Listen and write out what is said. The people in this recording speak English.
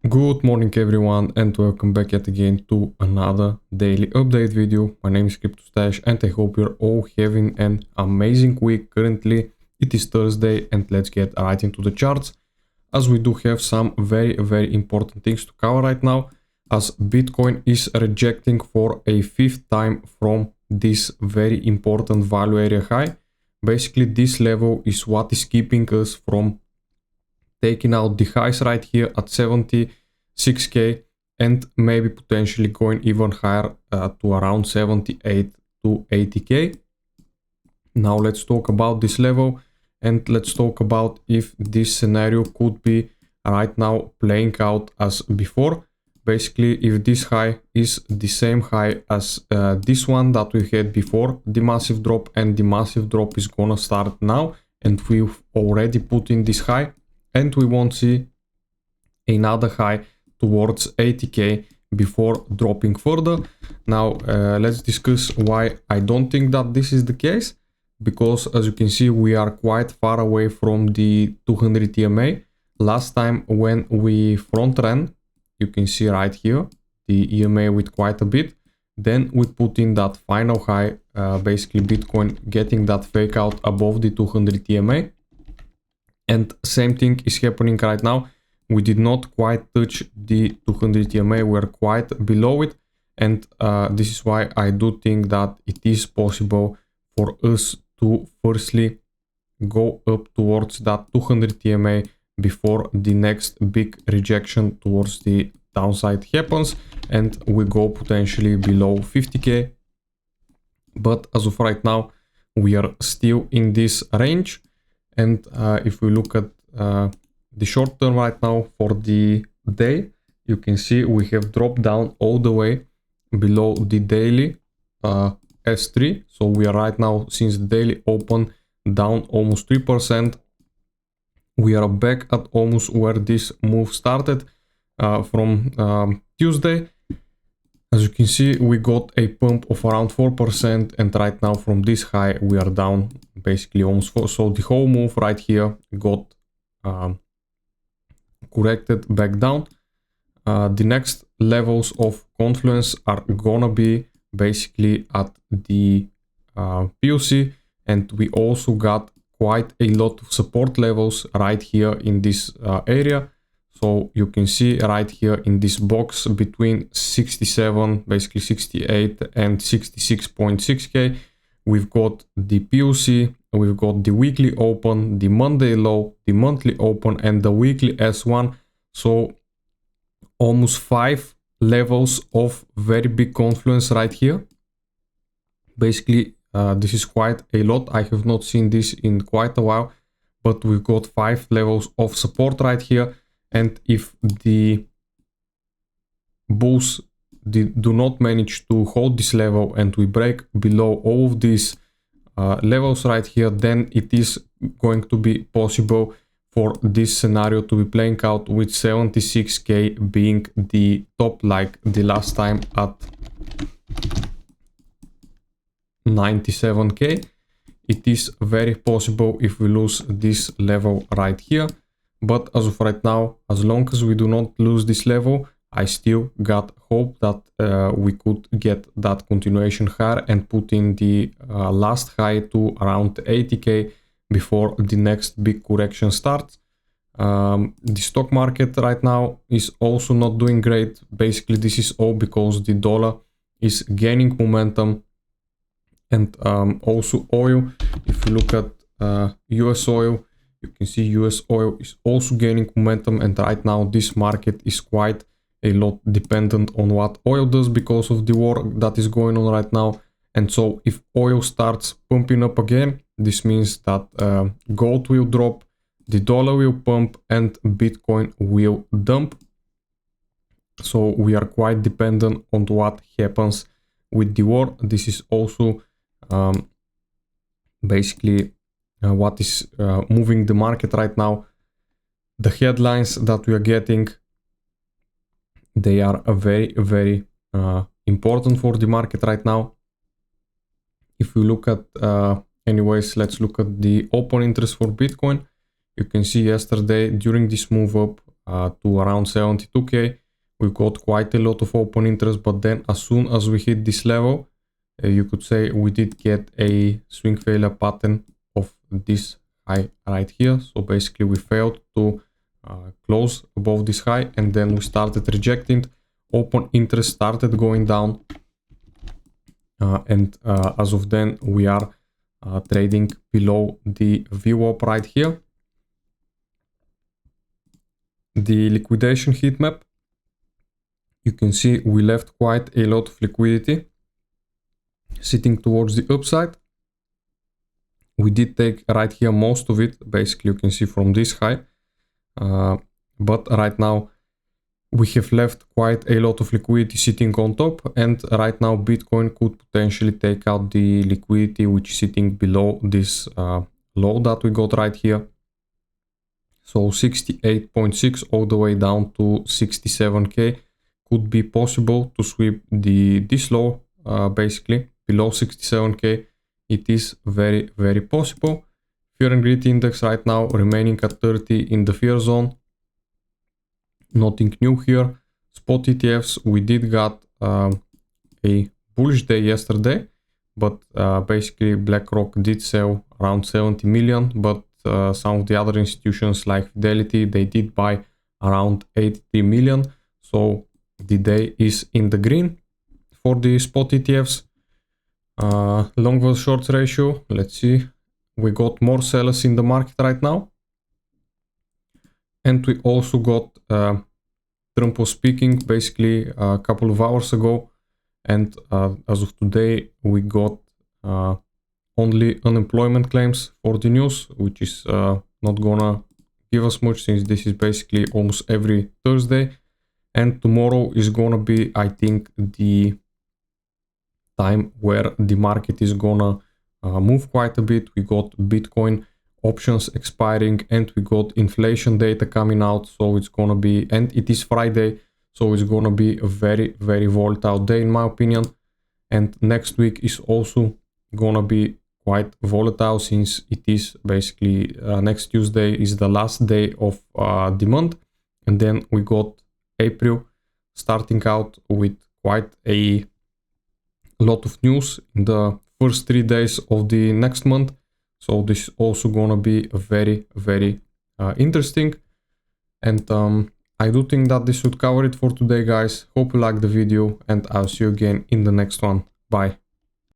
Good morning everyone and welcome back yet again to another daily update video. My name is CryptoStash and I hope you're all having an amazing week. Currently it is Thursday and let's get right into the charts, as we do have some very important things to cover right now, as Bitcoin is rejecting for a fifth time from this very important value area high. Basically this level is what is keeping us from taking out the highs right here at 76k and maybe potentially going even higher to around 78 to 80k. Now let's talk about this level and let's talk about if this scenario could be right now playing out as before. Basically, if this high is the same high as this one that we had before the massive drop, and the massive drop is gonna start now and we've already put in this high, and we won't see another high towards 80k before dropping further. Now let's discuss why I don't think that this is the case, because as you can see we are quite far away from the 200 EMA. Last time when we front ran, you can see right here the EMA with quite a bit, then we put in that final high, basically Bitcoin getting that fake out above the 200 EMA. And same thing is happening right now. We did not quite touch the 200 EMA, we're quite below it. And this is why I do think that it is possible for us to firstly go up towards that 200 EMA before the next big rejection towards the downside happens and we go potentially below 50k. But as of right now, we are still in this range. And if we look at the short term right now for the day, you can see we have dropped down all the way below the daily S3. So we are right now, since the daily open, down almost 3%. We are back at almost where this move started from Tuesday. As you can see, we got a pump of around 4%, and right now from this high we are down basically almost 4%. So the whole move right here got corrected back down. The next levels of confluence are gonna be basically at the POC, and we also got quite a lot of support levels right here in this area. So you can see right here in this box between 67, basically 68 and 66.6k, we've got the POC, we've got the weekly open, the Monday low, the monthly open, and the weekly S1. So almost 5 levels of very big confluence right here. Basically, this is quite a lot. I have not seen this in quite a while, but we've got 5 levels of support right here. And if the bulls do not manage to hold this level and we break below all of these levels right here, then it is going to be possible for this scenario to be playing out with 76k being the top, like the last time at 97k. It is very possible if we lose this level right here. But as of right now, as long as we do not lose this level, I still got hope that we could get that continuation higher and put in the last high to around 80k before the next big correction starts. The stock market right now is also not doing great. Basically, this is all because the dollar is gaining momentum, and also oil. If you look at US oil, you can see US oil is also gaining momentum, and right now this market is quite a lot dependent on what oil does because of the war that is going on right now. And so if oil starts pumping up again, this means that gold will drop, the dollar will pump, and Bitcoin will dump. So we are quite dependent on what happens with the war. This is also basically what is moving the market right now. The headlines that we are getting, they are very important for the market right now. If we look at anyways, let's look at the open interest for Bitcoin. You can see yesterday during this move up, to around 72k. We got quite a lot of open interest, but then as soon as we hit this level, you could say we did get a swing failure pattern of this high right here. So basically we failed to close above this high, and then we started rejecting. Open interest started going down, and as of then we are trading below the VWAP right here. The liquidation heat map, you can see we left quite a lot of liquidity sitting towards the upside. We did take right here most of it, basically you can see from this high, but right now we have left quite a lot of liquidity sitting on top, and right now Bitcoin could potentially take out the liquidity which is sitting below this low that we got right here. So 68.6 all the way down to 67k could be possible to sweep this low, basically below 67k. It is very, very possible. Fear and Greed Index right now remaining at 30 in the fear zone. Nothing new here. Spot ETFs, we did got a bullish day yesterday, but basically BlackRock did sell around 70 million, but some of the other institutions like Fidelity, they did buy around 83 million. So the day is in the green for the spot ETFs. Long versus short ratio, let's see. We got more sellers in the market right now. And we also got, Trump was speaking basically a couple of hours ago. And as of today, we got only unemployment claims for the news, which is not gonna give us much since this is basically almost every Thursday. And tomorrow is gonna be, I think, the time where the market is gonna move quite a bit. We got Bitcoin options expiring, and we got inflation data coming out, so it's gonna be, and it is Friday, so it's gonna be a very, very volatile day in my opinion. And next week is also gonna be quite volatile, since it is basically next Tuesday is the last day of the month, and then we got April starting out with quite a lot of news in the first 3 days of the next month. So this is also gonna be very, very interesting. And I do think that this should cover it for today, guys. Hope you liked the video, and I'll see you again in the next one. Bye.